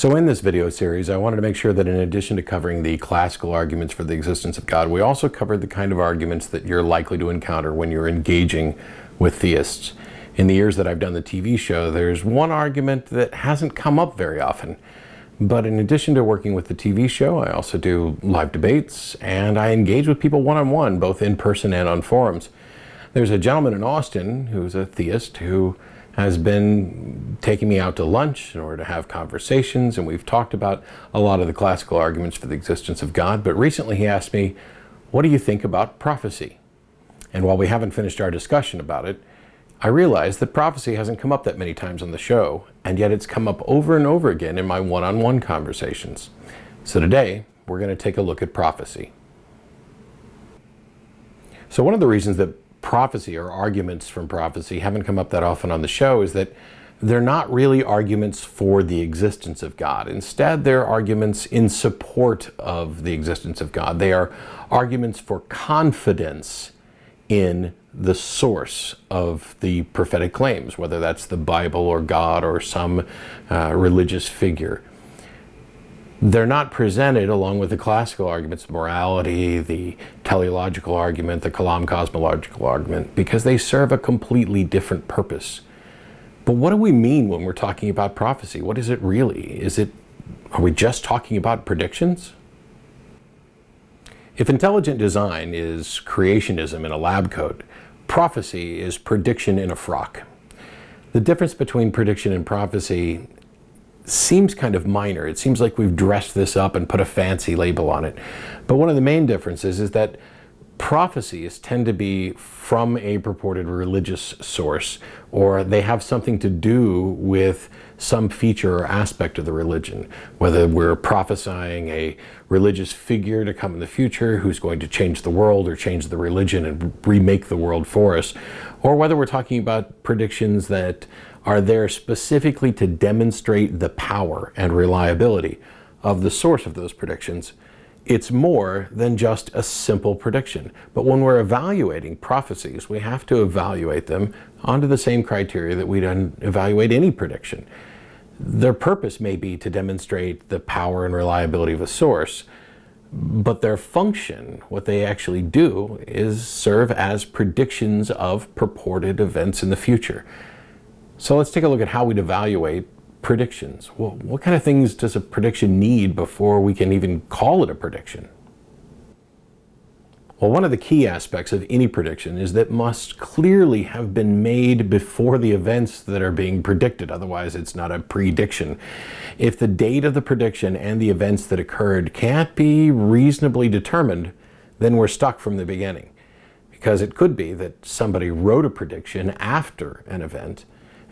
So in this video series, I wanted to make sure that in addition to covering the classical arguments for the existence of God, we also covered the kind of arguments that you're likely to encounter when you're engaging with theists. In the years that I've done the TV show, there's one argument that hasn't come up very often. But in addition to working with the TV show, I also do live debates, and I engage with people one-on-one, both in person and on forums. There's a gentleman in Austin who's a theist who has been taking me out to lunch in order to have conversations, and we've talked about a lot of the classical arguments for the existence of God. But recently he asked me, what do you think about prophecy? And while we haven't finished our discussion about it, I realized that prophecy hasn't come up that many times on the show, and yet it's come up over and over again in my one-on-one conversations. So today, we're going to take a look at prophecy. So one of the reasons that prophecy or arguments from prophecy haven't come up that often on the show is that they're not really arguments for the existence of God. Instead, they're arguments in support of the existence of God. They are arguments for confidence in the source of the prophetic claims, whether that's the Bible or God or some religious figure. They're not presented along with the classical arguments, morality, the teleological argument, the Kalam cosmological argument, because they serve a completely different purpose. But what do we mean when we're talking about prophecy? What is it really? Are we just talking about predictions? If intelligent design is creationism in a lab coat, prophecy is prediction in a frock. The difference between prediction and prophecy seems kind of minor. It seems like we've dressed this up and put a fancy label on it. But one of the main differences is that prophecies tend to be from a purported religious source, or they have something to do with some feature or aspect of the religion, whether we're prophesying a religious figure to come in the future who's going to change the world or change the religion and remake the world for us, or whether we're talking about predictions that are there specifically to demonstrate the power and reliability of the source of those predictions. It's more than just a simple prediction. But when we're evaluating prophecies, we have to evaluate them under the same criteria that we'd evaluate any prediction. Their purpose may be to demonstrate the power and reliability of a source, but their function, what they actually do, is serve as predictions of purported events in the future. So let's take a look at how we'd evaluate predictions. Well, what kind of things does a prediction need before we can even call it a prediction? Well, one of the key aspects of any prediction is that it must clearly have been made before the events that are being predicted. Otherwise, it's not a prediction. If the date of the prediction and the events that occurred can't be reasonably determined, then we're stuck from the beginning. Because it could be that somebody wrote a prediction after an event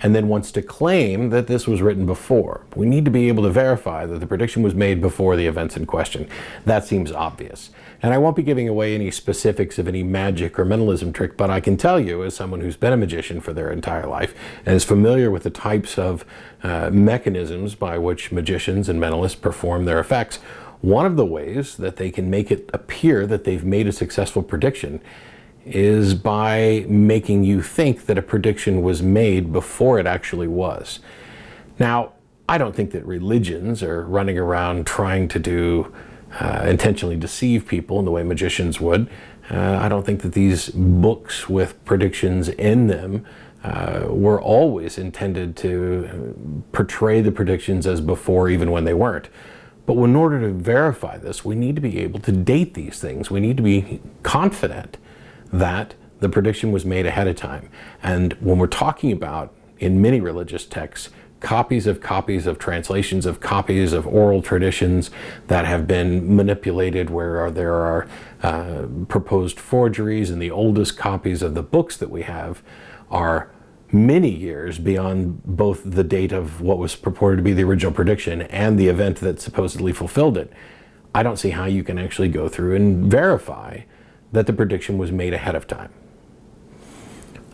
and then wants to claim that this was written before. We need to be able to verify that the prediction was made before the events in question. That seems obvious. And I won't be giving away any specifics of any magic or mentalism trick, but I can tell you, as someone who's been a magician for their entire life and is familiar with the types of mechanisms by which magicians and mentalists perform their effects, one of the ways that they can make it appear that they've made a successful prediction is by making you think that a prediction was made before it actually was. Now, I don't think that religions are running around trying to intentionally deceive people in the way magicians would. I don't think that these books with predictions in them were always intended to portray the predictions as before, even when they weren't. But in order to verify this, we need to be able to date these things. We need to be confident that the prediction was made ahead of time. And when we're talking about, in many religious texts, copies of translations of copies of oral traditions that have been manipulated, where there are proposed forgeries, and the oldest copies of the books that we have are many years beyond both the date of what was purported to be the original prediction and the event that supposedly fulfilled it, I don't see how you can actually go through and verify that the prediction was made ahead of time.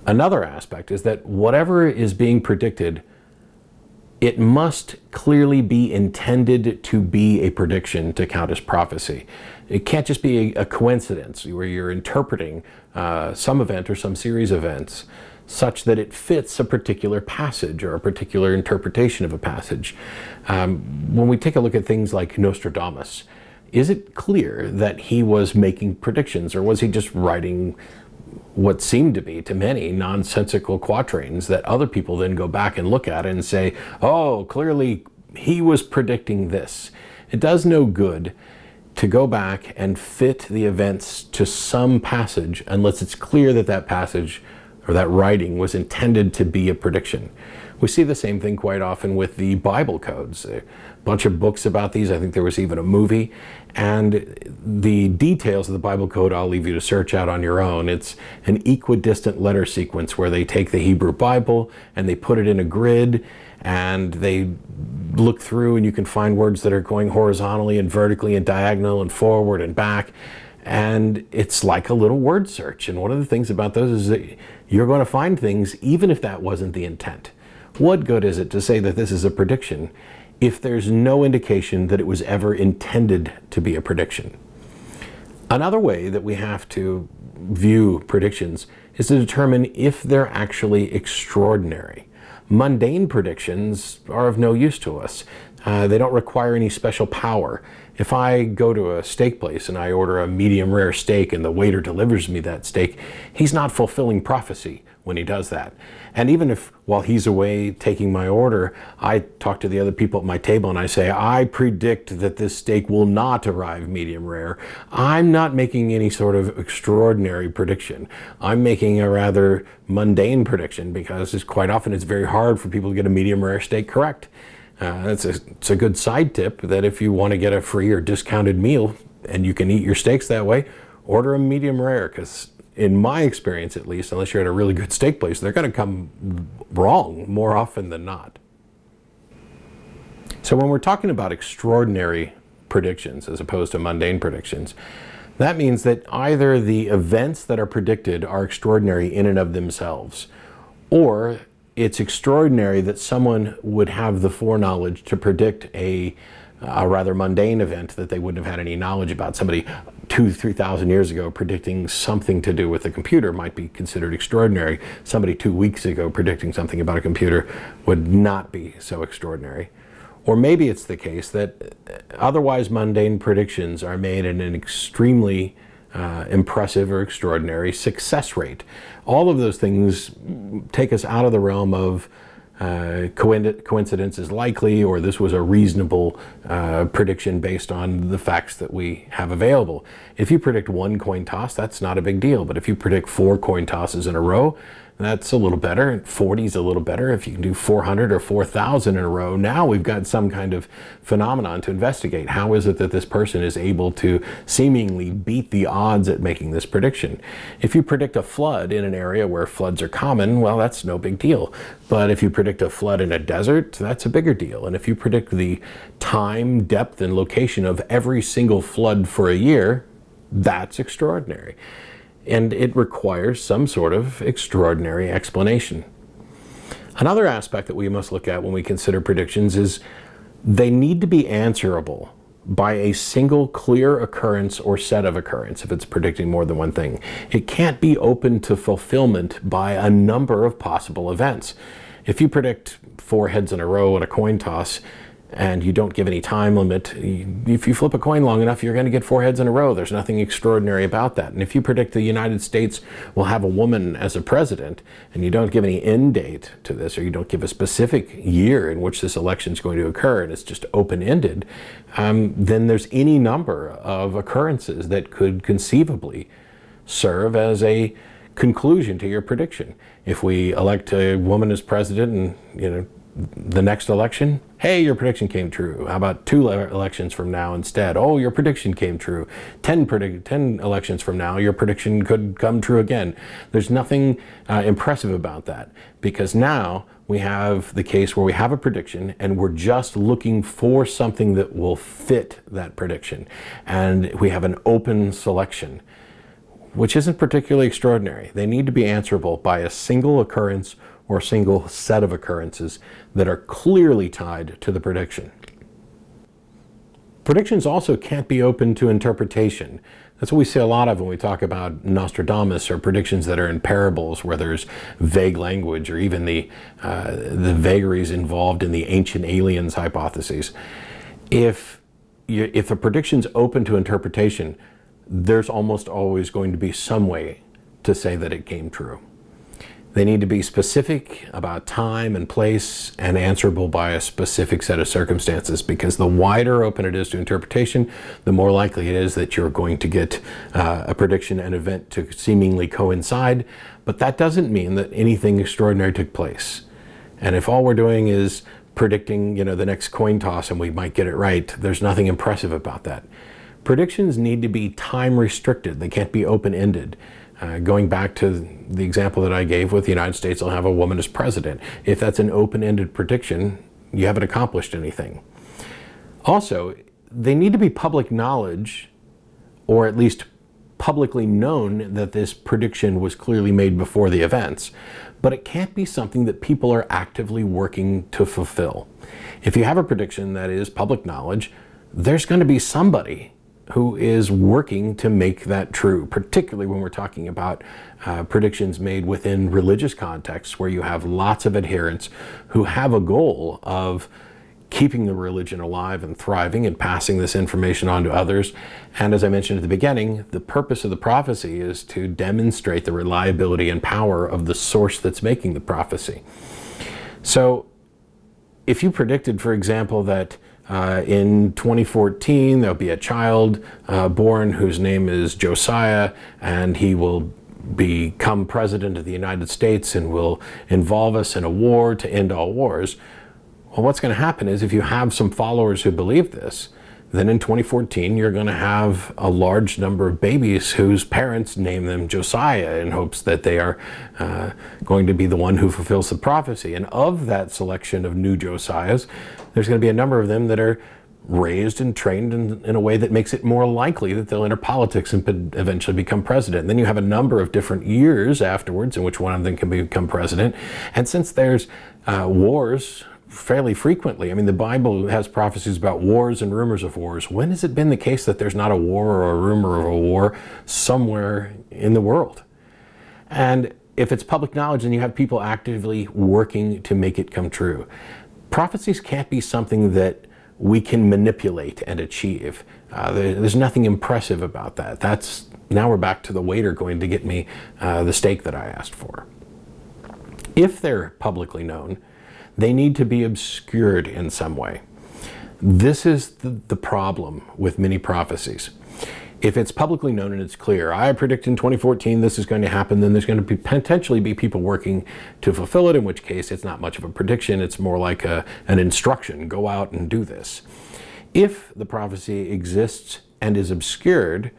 Another aspect is that whatever is being predicted, it must clearly be intended to be a prediction to count as prophecy. It can't just be a coincidence where you're interpreting some event or some series of events such that it fits a particular passage or a particular interpretation of a passage. When we take a look at things like Nostradamus, is it clear that he was making predictions, or was he just writing what seemed to be, to many, nonsensical quatrains that other people then go back and look at and say, oh, clearly he was predicting this? It does no good to go back and fit the events to some passage unless it's clear that that passage or that writing was intended to be a prediction. We see the same thing quite often with the Bible codes. A bunch of books about these. I think there was even a movie. And the details of the Bible code I'll leave you to search out on your own. It's an equidistant letter sequence where they take the Hebrew Bible and they put it in a grid and they look through, and you can find words that are going horizontally and vertically and diagonal and forward and back. And it's like a little word search. And one of the things about those is that you're going to find things even if that wasn't the intent. What good is it to say that this is a prediction if there's no indication that it was ever intended to be a prediction? Another way that we have to view predictions is to determine if they're actually extraordinary. Mundane predictions are of no use to us. They don't require any special power. If I go to a steak place and I order a medium rare steak and the waiter delivers me that steak, he's not fulfilling prophecy when he does that. And even if, while he's away taking my order, I talk to the other people at my table and I say, I predict that this steak will not arrive medium rare, I'm not making any sort of extraordinary prediction. I'm making a rather mundane prediction, because quite often it's very hard for people to get a medium rare steak correct. It's a good side tip that if you want to get a free or discounted meal and you can eat your steaks that way, order a medium rare, because in my experience at least, unless you're at a really good steak place, they're going to come wrong more often than not. So when we're talking about extraordinary predictions as opposed to mundane predictions, that means that either the events that are predicted are extraordinary in and of themselves, or it's extraordinary that someone would have the foreknowledge to predict a rather mundane event that they wouldn't have had any knowledge about. Somebody 2,000-3,000 years ago predicting something to do with a computer might be considered extraordinary. Somebody 2 weeks ago predicting something about a computer would not be so extraordinary. Or maybe it's the case that otherwise mundane predictions are made in an extremely impressive or extraordinary success rate. All of those things take us out of the realm of coincidence is likely, or this was a reasonable prediction based on the facts that we have available. If you predict one coin toss, that's not a big deal. But if you predict 4 coin tosses in a row, that's a little better. 40 is a little better. If you can do 400 or 4,000 in a row, now we've got some kind of phenomenon to investigate. How is it that this person is able to seemingly beat the odds at making this prediction? If you predict a flood in an area where floods are common, well, that's no big deal. But if you predict a flood in a desert, that's a bigger deal. And if you predict the time, depth, and location of every single flood for a year, that's extraordinary. And it requires some sort of extraordinary explanation. Another aspect that we must look at when we consider predictions is they need to be answerable by a single clear occurrence or set of occurrence if it's predicting more than one thing. It can't be open to fulfillment by a number of possible events. If you predict 4 heads in a row at a coin toss, and you don't give any time limit, if you flip a coin long enough, you're going to get 4 heads in a row. There's nothing extraordinary about that. And if you predict the United States will have a woman as a president, and you don't give any end date to this, or you don't give a specific year in which this election is going to occur, and it's just open-ended, then there's any number of occurrences that could conceivably serve as a conclusion to your prediction. If we elect a woman as president and, the next election, hey, your prediction came true. How about 2 elections from now instead? Oh, your prediction came true. 10 elections from now, your prediction could come true again. There's nothing impressive about that, because now we have the case where we have a prediction and we're just looking for something that will fit that prediction. And we have an open selection, which isn't particularly extraordinary. They need to be answerable by a single occurrence or a single set of occurrences that are clearly tied to the prediction. Predictions also can't be open to interpretation. That's what we see a lot of when we talk about Nostradamus or predictions that are in parables where there's vague language, or even the vagaries involved in the ancient aliens hypotheses. If a prediction's open to interpretation, there's almost always going to be some way to say that it came true. They need to be specific about time and place and answerable by a specific set of circumstances, because the wider open it is to interpretation, the more likely it is that you're going to get a prediction and event to seemingly coincide. But that doesn't mean that anything extraordinary took place. And if all we're doing is predicting, the next coin toss and we might get it right, there's nothing impressive about that. Predictions need to be time restricted. They can't be open-ended. Going back to the example that I gave with the United States will have a woman as president. If that's an open-ended prediction, you haven't accomplished anything. Also, they need to be public knowledge, or at least publicly known that this prediction was clearly made before the events. But it can't be something that people are actively working to fulfill. If you have a prediction that is public knowledge, there's going to be somebody who is working to make that true, particularly when we're talking about predictions made within religious contexts where you have lots of adherents who have a goal of keeping the religion alive and thriving and passing this information on to others. And as I mentioned at the beginning, the purpose of the prophecy is to demonstrate the reliability and power of the source that's making the prophecy. So if you predicted, for example, that in 2014, there'll be a child born whose name is Josiah, and he will become president of the United States and will involve us in a war to end all wars. Well, what's going to happen is if you have some followers who believe this, then in 2014, you're going to have a large number of babies whose parents name them Josiah in hopes that they are going to be the one who fulfills the prophecy. And of that selection of new Josiahs, there's going to be a number of them that are raised and trained in a way that makes it more likely that they'll enter politics and eventually become president. And then you have a number of different years afterwards in which one of them can become president. And since there's wars fairly frequently, I mean, the Bible has prophecies about wars and rumors of wars. When has it been the case that there's not a war or a rumor of a war somewhere in the world? And if it's public knowledge, then you have people actively working to make it come true. Prophecies can't be something that we can manipulate and achieve. There's nothing impressive about that. Now we're back to the waiter going to get me the steak that I asked for. If they're publicly known, they need to be obscured in some way. This is the problem with many prophecies. If it's publicly known and it's clear, I predict in 2014 this is going to happen, then there's going to potentially be people working to fulfill it, in which case it's not much of a prediction, it's more like an instruction, go out and do this. If the prophecy exists and is obscured,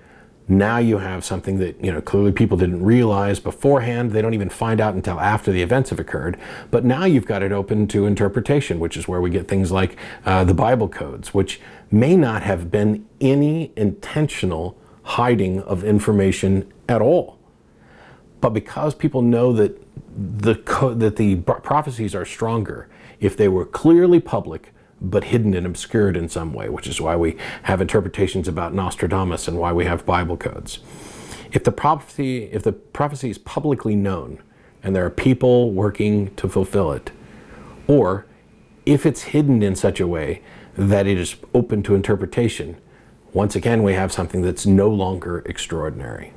now you have something that clearly people didn't realize beforehand. They don't even find out until after the events have occurred. But now you've got it open to interpretation, which is where we get things like the Bible codes, which may not have been any intentional hiding of information at all. But because people know that the prophecies are stronger if they were clearly public but hidden and obscured in some way, which is why we have interpretations about Nostradamus and why we have Bible codes. If the prophecy is publicly known and there are people working to fulfill it, or if it's hidden in such a way that it is open to interpretation, once again we have something that's no longer extraordinary.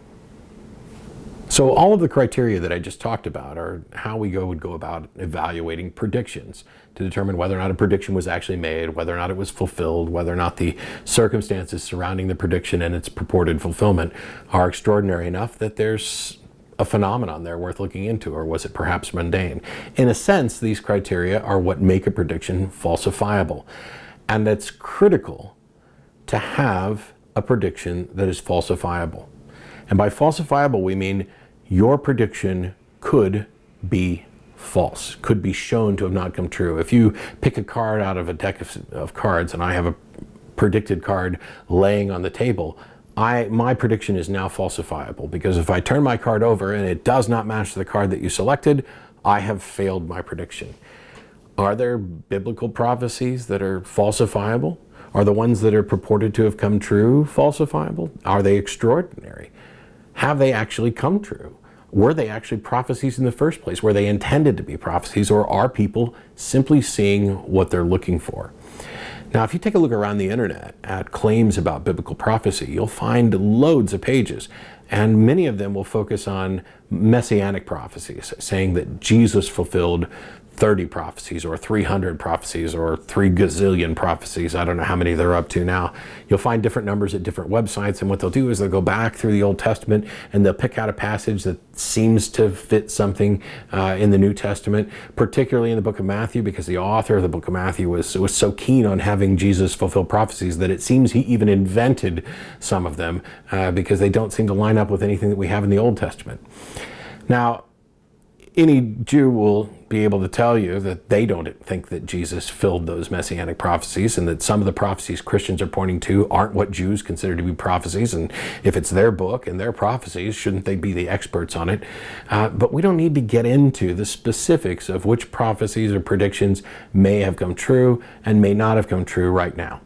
So all of the criteria that I just talked about are how we would go about evaluating predictions to determine whether or not a prediction was actually made, whether or not it was fulfilled, whether or not the circumstances surrounding the prediction and its purported fulfillment are extraordinary enough that there's a phenomenon there worth looking into, or was it perhaps mundane? In a sense, these criteria are what make a prediction falsifiable. And it's critical to have a prediction that is falsifiable. And by falsifiable, we mean your prediction could be false, could be shown to have not come true. If you pick a card out of a deck of cards and I have a predicted card laying on the table, my prediction is now falsifiable, because if I turn my card over and it does not match the card that you selected, I have failed my prediction. Are there biblical prophecies that are falsifiable? Are the ones that are purported to have come true falsifiable? Are they extraordinary? Have they actually come true? Were they actually prophecies in the first place? Were they intended to be prophecies, or are people simply seeing what they're looking for? Now, if you take a look around the internet at claims about biblical prophecy, you'll find loads of pages, and many of them will focus on messianic prophecies, saying that Jesus fulfilled 30 prophecies or 300 prophecies or 3 gazillion prophecies. I don't know how many they're up to now. You'll find different numbers at different websites, and what they'll do is they'll go back through the Old Testament and they'll pick out a passage that seems to fit something in the New Testament, particularly in the book of Matthew, because the author of the book of Matthew was so keen on having Jesus fulfill prophecies that it seems he even invented some of them because they don't seem to line up with anything that we have in the Old Testament. Now, any Jew will be able to tell you that they don't think that Jesus filled those messianic prophecies, and that some of the prophecies Christians are pointing to aren't what Jews consider to be prophecies, and if it's their book and their prophecies, shouldn't they be the experts on it? But we don't need to get into the specifics of which prophecies or predictions may have come true and may not have come true right now.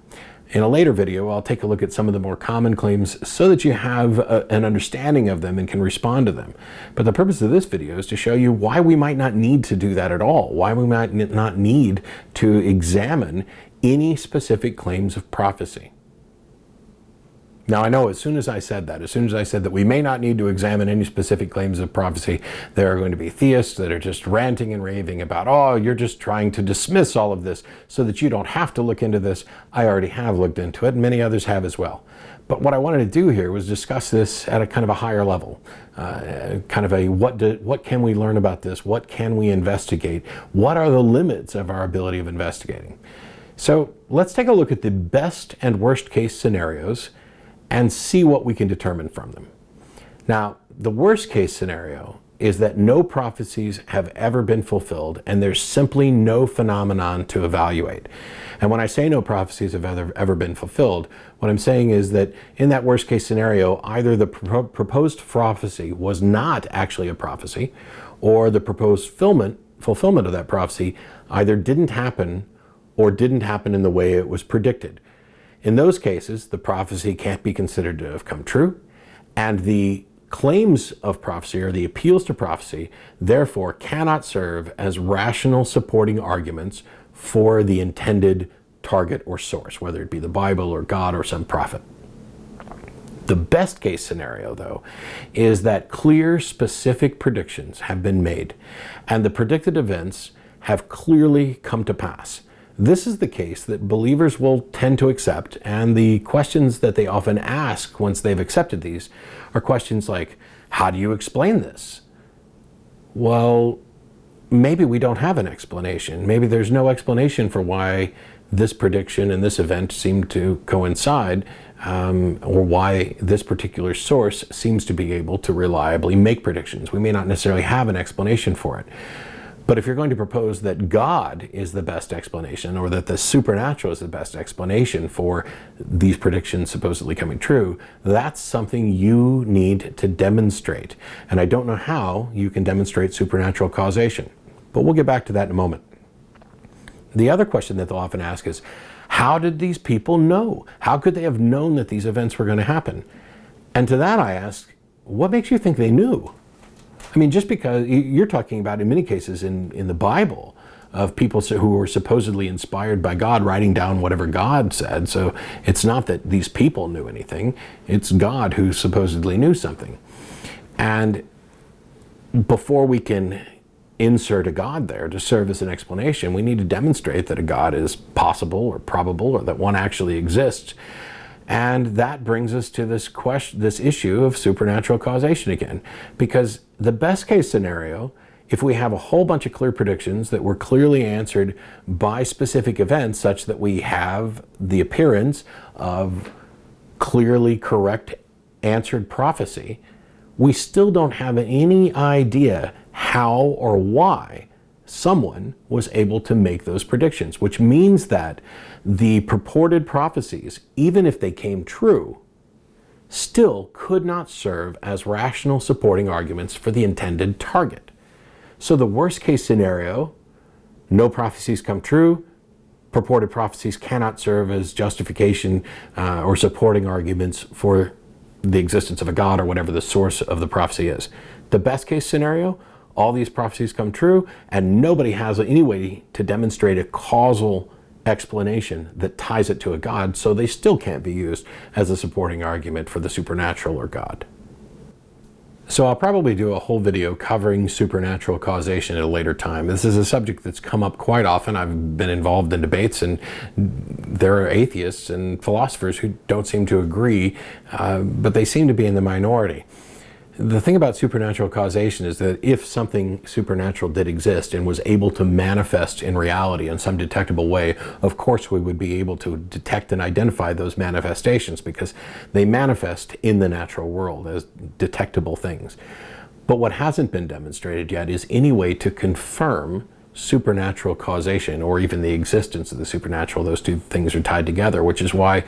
In a later video, I'll take a look at some of the more common claims so that you have an understanding of them and can respond to them. But the purpose of this video is to show you why we might not need to do that at all, why we might not need to examine any specific claims of prophecy. Now, I know as soon as I said that we may not need to examine any specific claims of prophecy, there are going to be theists that are just ranting and raving about, oh, you're just trying to dismiss all of this so that you don't have to look into this. I already have looked into it, and many others have as well. But what I wanted to do here was discuss this at a kind of a higher level, kind of a what can we learn about this? What can we investigate? What are the limits of our ability of investigating? So let's take a look at the best and worst case scenarios and see what we can determine from them. Now, the worst case scenario is that no prophecies have ever been fulfilled, and there's simply no phenomenon to evaluate. And when I say no prophecies have ever been fulfilled, what I'm saying is that in that worst case scenario, either the proposed prophecy was not actually a prophecy, or the proposed fulfillment of that prophecy either didn't happen or didn't happen in the way it was predicted. In those cases, the prophecy can't be considered to have come true, and the claims of prophecy or the appeals to prophecy therefore cannot serve as rational supporting arguments for the intended target or source, whether it be the Bible or God or some prophet. The best case scenario, though, is that clear, specific predictions have been made, and the predicted events have clearly come to pass. This is the case that believers will tend to accept, and the questions that they often ask once they've accepted these are questions like, how do you explain this? Well, maybe we don't have an explanation. Maybe there's no explanation for why this prediction and this event seem to coincide, or why this particular source seems to be able to reliably make predictions. We may not necessarily have an explanation for it. But if you're going to propose that God is the best explanation, or that the supernatural is the best explanation for these predictions supposedly coming true, that's something you need to demonstrate. And I don't know how you can demonstrate supernatural causation, but we'll get back to that in a moment. The other question that they'll often ask is, how did these people know? How could they have known that these events were going to happen? And to that I ask, what makes you think they knew? I mean, just because you're talking about, in many cases in the Bible, of people who were supposedly inspired by God writing down whatever God said. So it's not that these people knew anything. It's God who supposedly knew something. And before we can insert a God there to serve as an explanation, we need to demonstrate that a God is possible or probable, or that one actually exists. And that brings us to this issue of supernatural causation again. Because the best case scenario, if we have a whole bunch of clear predictions that were clearly answered by specific events, such that we have the appearance of clearly correct answered prophecy, we still don't have any idea how or why someone was able to make those predictions, which means that the purported prophecies, even if they came true, still could not serve as rational supporting arguments for the intended target. So the worst case scenario, no prophecies come true, purported prophecies cannot serve as justification or supporting arguments for the existence of a God or whatever the source of the prophecy is. The best case scenario, all these prophecies come true and nobody has any way to demonstrate a causal explanation that ties it to a God, so they still can't be used as a supporting argument for the supernatural or God. So I'll probably do a whole video covering supernatural causation at a later time. This is a subject that's come up quite often. I've been involved in debates, and there are atheists and philosophers who don't seem to agree, but they seem to be in the minority. The thing about supernatural causation is that if something supernatural did exist and was able to manifest in reality in some detectable way, of course we would be able to detect and identify those manifestations because they manifest in the natural world as detectable things. But what hasn't been demonstrated yet is any way to confirm supernatural causation or even the existence of the supernatural. Those two things are tied together, which is why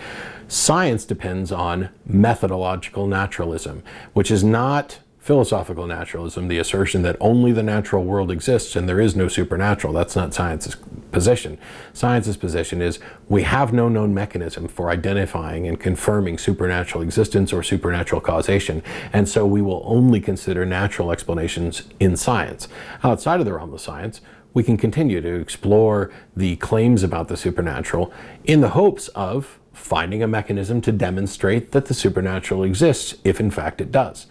science depends on methodological naturalism, which is not philosophical naturalism, the assertion that only the natural world exists and there is no supernatural. That's not science's position. Science's position is we have no known mechanism for identifying and confirming supernatural existence or supernatural causation, and so we will only consider natural explanations in science. Outside of the realm of science, we can continue to explore the claims about the supernatural in the hopes of finding a mechanism to demonstrate that the supernatural exists, if in fact it does.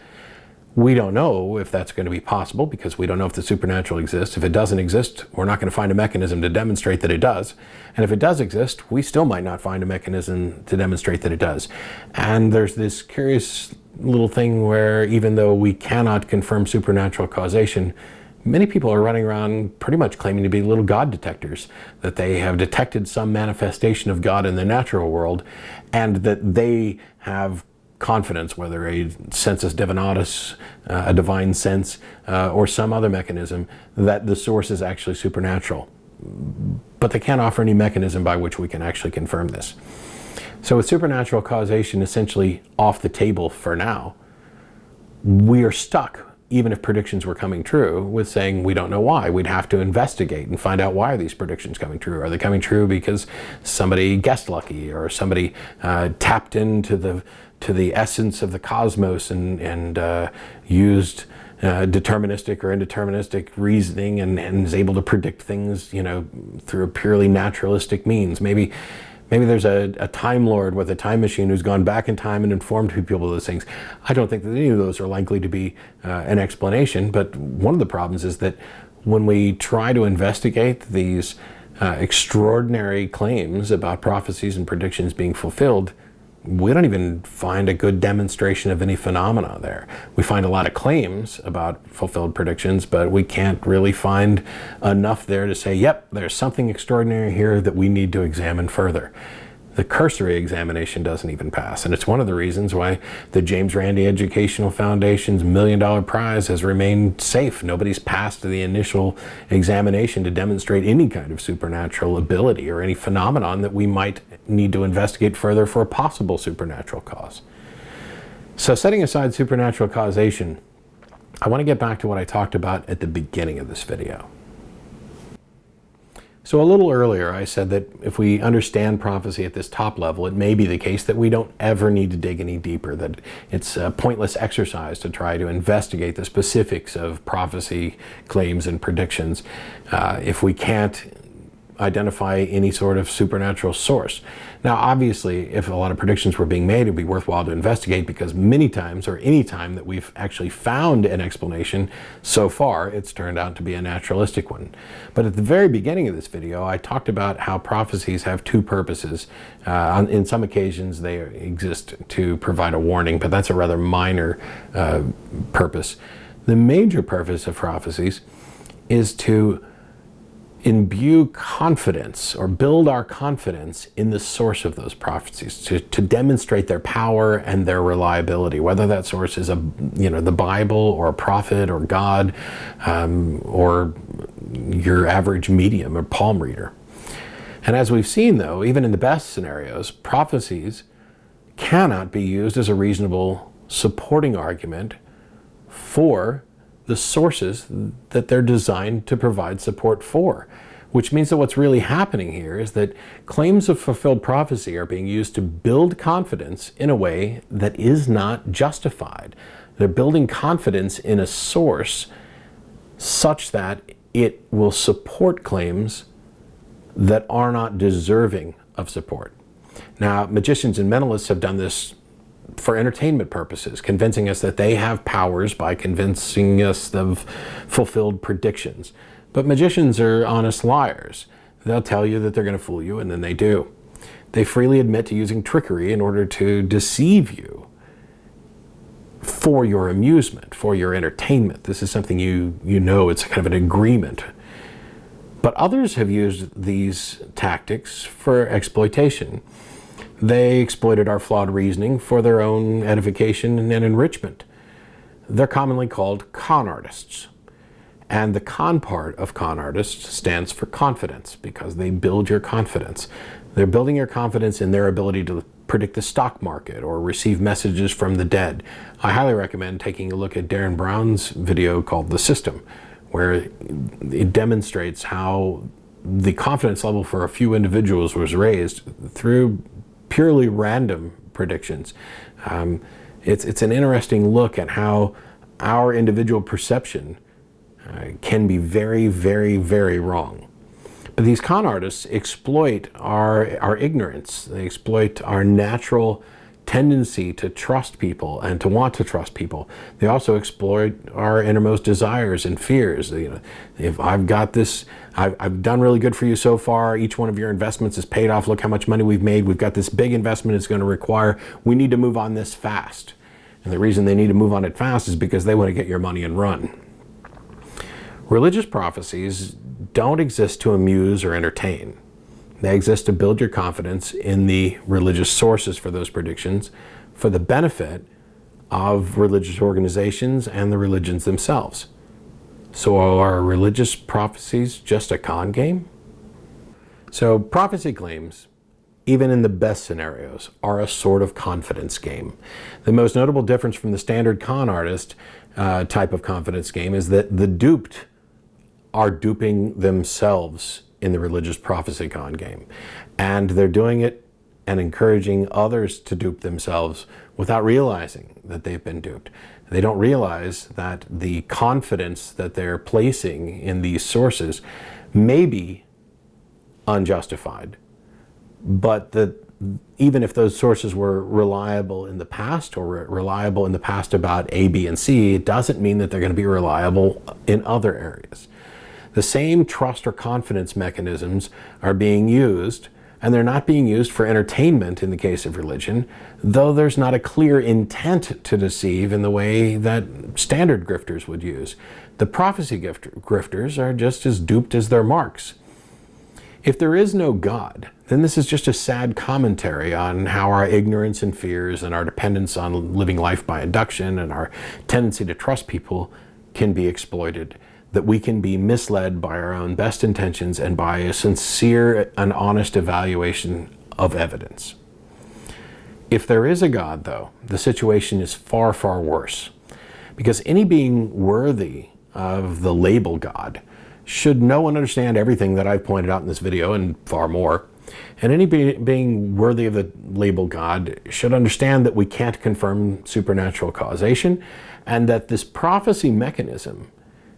We don't know if that's going to be possible because we don't know if the supernatural exists. If it doesn't exist, we're not going to find a mechanism to demonstrate that it does. And if it does exist, we still might not find a mechanism to demonstrate that it does. And there's this curious little thing where even though we cannot confirm supernatural causation, many people are running around pretty much claiming to be little God detectors, that they have detected some manifestation of God in the natural world, and that they have confidence, whether a sensus divinatus, a divine sense, or some other mechanism, that the source is actually supernatural. But they can't offer any mechanism by which we can actually confirm this. So with supernatural causation essentially off the table for now, we are stuck, even if predictions were coming true, with saying we don't know why. We'd have to investigate and find out why are these predictions coming true. Are they coming true because somebody guessed lucky, or somebody tapped into the essence of the cosmos and used deterministic or indeterministic reasoning and is able to predict things, through a purely naturalistic means? Maybe there's a Time Lord with a time machine who's gone back in time and informed people of those things. I don't think that any of those are likely to be an explanation, but one of the problems is that when we try to investigate these extraordinary claims about prophecies and predictions being fulfilled, we don't even find a good demonstration of any phenomena there. We find a lot of claims about fulfilled predictions, but we can't really find enough there to say, yep, there's something extraordinary here that we need to examine further. The cursory examination doesn't even pass, and it's one of the reasons why the James Randi Educational Foundation's $1 million prize has remained safe. Nobody's passed the initial examination to demonstrate any kind of supernatural ability or any phenomenon that we might need to investigate further for a possible supernatural cause. So setting aside supernatural causation, I want to get back to what I talked about at the beginning of this video. So a little earlier I said that if we understand prophecy at this top level, it may be the case that we don't ever need to dig any deeper, that it's a pointless exercise to try to investigate the specifics of prophecy claims and predictions if we can't identify any sort of supernatural source. Now, obviously, if a lot of predictions were being made, it'd be worthwhile to investigate, because many times, or any time that we've actually found an explanation so far, it's turned out to be a naturalistic one. But at the very beginning of this video, I talked about how prophecies have two purposes. In some occasions, they exist to provide a warning, but that's a rather minor purpose. The major purpose of prophecies is to imbue confidence, or build our confidence in the source of those prophecies, to demonstrate their power and their reliability, whether that source is the Bible or a prophet or God, or your average medium or palm reader. And as we've seen, though, even in the best scenarios, prophecies cannot be used as a reasonable supporting argument for the sources that they're designed to provide support for. which means that what's really happening here is that claims of fulfilled prophecy are being used to build confidence in a way that is not justified. They're building confidence in a source such that it will support claims that are not deserving of support. Now, magicians and mentalists have done this for entertainment purposes, convincing us that they have powers by convincing us of fulfilled predictions. But magicians are honest liars. They'll tell you that they're going to fool you, and then they do. They freely admit to using trickery in order to deceive you for your amusement, for your entertainment. This is something you know, it's kind of an agreement. But others have used these tactics for exploitation. They exploited our flawed reasoning for their own edification and enrichment. They're commonly called con artists. And the con part of con artists stands for confidence, because they build your confidence. They're building your confidence in their ability to predict the stock market or receive messages from the dead. I highly recommend taking a look at Darren Brown's video called The System, where it demonstrates how the confidence level for a few individuals was raised through purely random predictions. It's an interesting look at how our individual perception can be very, very, very wrong. But these con artists exploit our ignorance. They exploit our natural tendency to trust people and to want to trust people. They also exploit our innermost desires and fears. You know, if I've got this, I've done really good for you so far. Each one of your investments is paid off. Look how much money we've made. We've got this big investment it's going to require. We need to move on this fast. And the reason they need to move on it fast is because they want to get your money and run. Religious prophecies don't exist to amuse or entertain. They exist to build your confidence in the religious sources for those predictions for the benefit of religious organizations and the religions themselves. So are religious prophecies just a con game? So prophecy claims, even in the best scenarios, are a sort of confidence game. The most notable difference from the standard con artist type of confidence game is that the duped are duping themselves in the religious prophecy con game. And they're doing it and encouraging others to dupe themselves without realizing that they've been duped. They don't realize that the confidence that they're placing in these sources may be unjustified, but that even if those sources were reliable in the past or reliable in the past about A, B, and C, it doesn't mean that they're going to be reliable in other areas. The same trust or confidence mechanisms are being used, and they're not being used for entertainment in the case of religion, though there's not a clear intent to deceive in the way that standard grifters would use. The prophecy grifters are just as duped as their marks. If there is no God, then this is just a sad commentary on how our ignorance and fears and our dependence on living life by induction and our tendency to trust people can be exploited, that we can be misled by our own best intentions and by a sincere and honest evaluation of evidence. If there is a God, though, the situation is far, far worse, because any being worthy of the label God should know and understand everything that I've pointed out in this video and far more. And any being worthy of the label God should understand that we can't confirm supernatural causation, and that this prophecy mechanism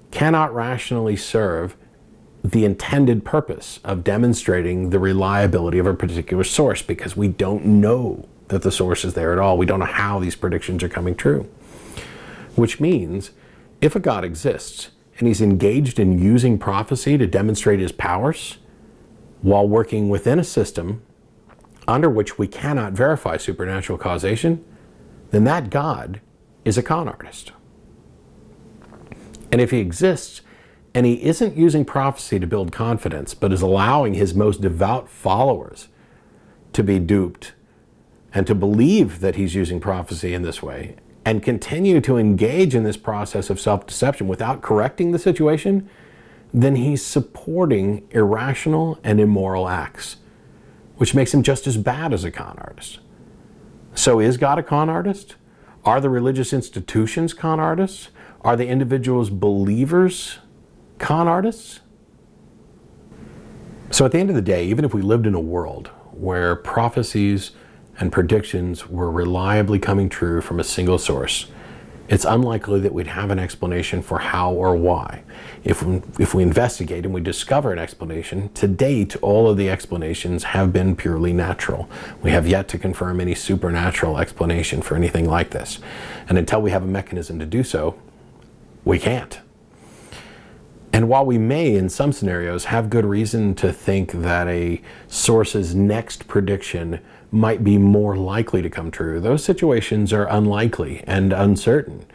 cannot rationally serve the intended purpose of demonstrating the reliability of a particular source, because we don't know that the source is there at all. We don't know how these predictions are coming true. Which means, if a God exists and he's engaged in using prophecy to demonstrate his powers while working within a system under which we cannot verify supernatural causation, then that God is a con artist. And if he exists and he isn't using prophecy to build confidence, but is allowing his most devout followers to be duped and to believe that he's using prophecy in this way and continue to engage in this process of self-deception without correcting the situation, then he's supporting irrational and immoral acts, which makes him just as bad as a con artist. So is God a con artist? Are the religious institutions con artists? Are the individuals believers con artists? So at the end of the day, even if we lived in a world where prophecies and predictions were reliably coming true from a single source, it's unlikely that we'd have an explanation for how or why. If we investigate and we discover an explanation, to date, all of the explanations have been purely natural. We have yet to confirm any supernatural explanation for anything like this. And until we have a mechanism to do so, we can't. And while we may, in some scenarios, have good reason to think that a source's next prediction might be more likely to come true, those situations are unlikely and uncertain.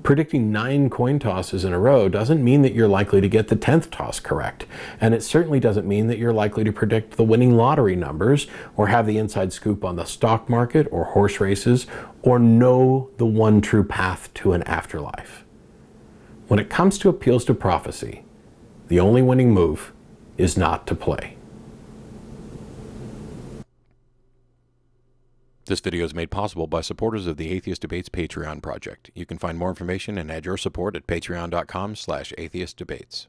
Predicting 9 coin tosses in a row doesn't mean that you're likely to get the 10th toss correct. And it certainly doesn't mean that you're likely to predict the winning lottery numbers, or have the inside scoop on the stock market or horse races, or know the one true path to an afterlife. When it comes to appeals to prophecy, the only winning move is not to play. This video is made possible by supporters of the Atheist Debates Patreon project. You can find more information and add your support at patreon.com/atheistdebates.